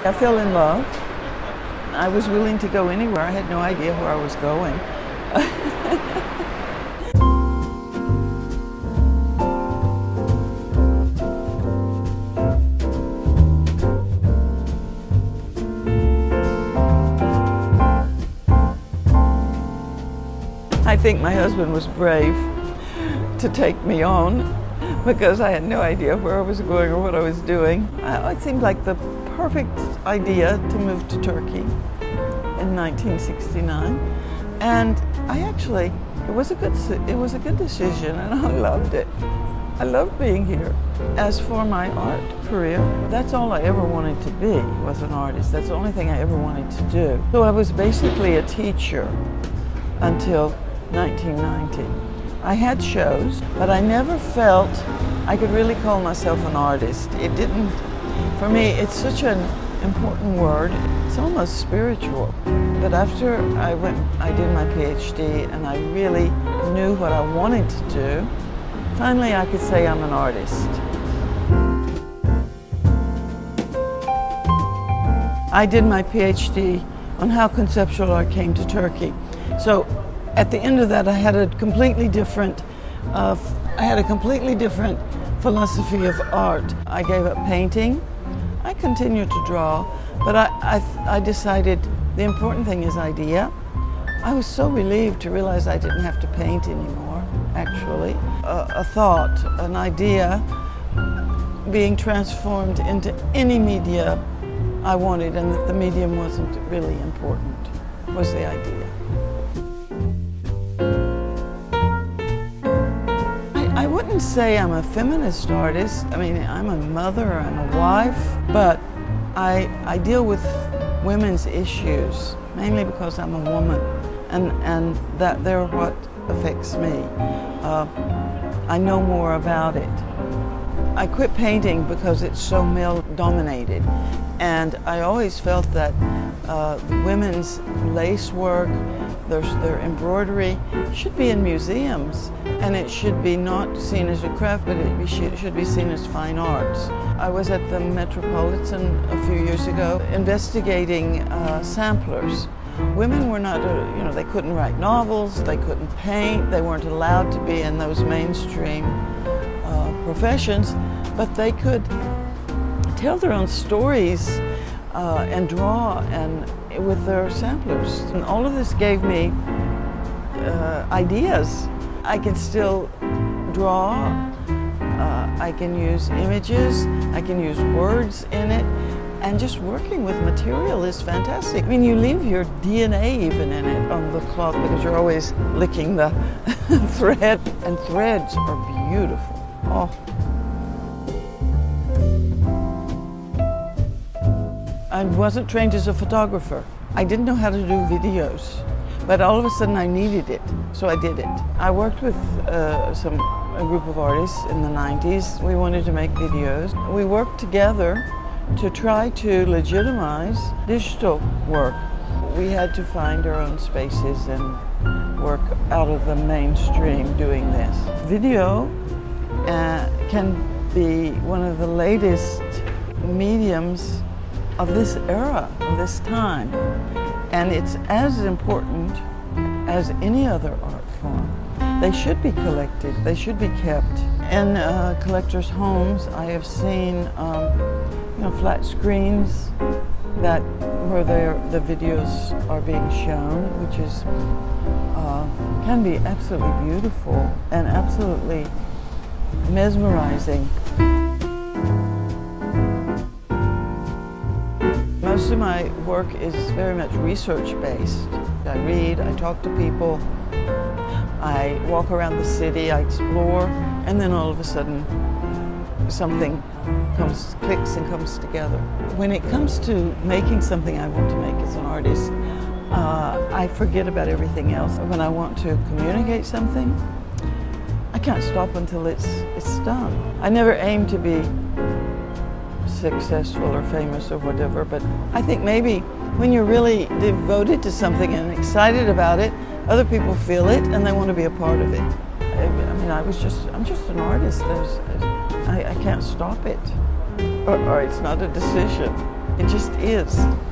I fell in love. I was willing to go anywhere. I had no idea where I was going. I think my husband was brave to take me on because I had no idea where I was going or what I was doing. It seemed like the perfect idea to move to Turkey in 1969, and it was a good decision, and I loved it. I loved being here. As for my art career, that's all I ever wanted to be, was an artist. That's the only thing I ever wanted to do. So I was basically a teacher until 1990. I had shows, but I never felt I could really call myself an artist. It didn't, for me, it's such an important word. It's almost spiritual. But after I did my PhD and I really knew what I wanted to do, finally I could say I'm an artist. I did my PhD on how conceptual art came to Turkey. So at the end of that, I had a completely different philosophy of art. I gave up painting. I continued to draw, but I decided the important thing is idea. I was so relieved to realize I didn't have to paint anymore, actually. A thought, an idea being transformed into any media I wanted, and that the medium wasn't really important, was the idea. I wouldn't say I'm a feminist artist. I mean, I'm a mother, I'm a wife, but I deal with women's issues, mainly because I'm a woman, and that they're what affects me. I know more about it. I quit painting because it's so male-dominated, and I always felt that women's lace work, their embroidery should be in museums, and it should be not seen as a craft, but it should be seen as fine arts. I was at the Metropolitan a few years ago investigating samplers. Women were not, they couldn't write novels, they couldn't paint, they weren't allowed to be in those mainstream professions, but they could tell their own stories and draw and with their samplers. And all of this gave me ideas. I can still draw, I can use images, I can use words in it, and just working with material is fantastic. I mean, you leave your DNA even in it on the cloth because you're always licking the thread, and threads are beautiful. Oh. I wasn't trained as a photographer. I didn't know how to do videos, but all of a sudden I needed it, so I did it. I worked with a group of artists in the 90s. We wanted to make videos. We worked together to try to legitimize digital work. We had to find our own spaces and work out of the mainstream doing this. Video can be one of the latest mediums of this era, of this time. And it's as important as any other art form. They should be collected, they should be kept. In collectors' homes, I have seen flat screens where the videos are being shown, which is can be absolutely beautiful and absolutely mesmerizing. Most of my work is very much research-based. I read, I talk to people, I walk around the city, I explore, and then all of a sudden something clicks and comes together. When it comes to making something I want to make as an artist, I forget about everything else. When I want to communicate something, I can't stop until it's done. I never aim to be successful or famous or whatever, but I think maybe when you're really devoted to something and excited about it, other people feel it and they want to be a part of it. I mean, I'm just an artist. I can't stop it, or it's not a decision. It just is.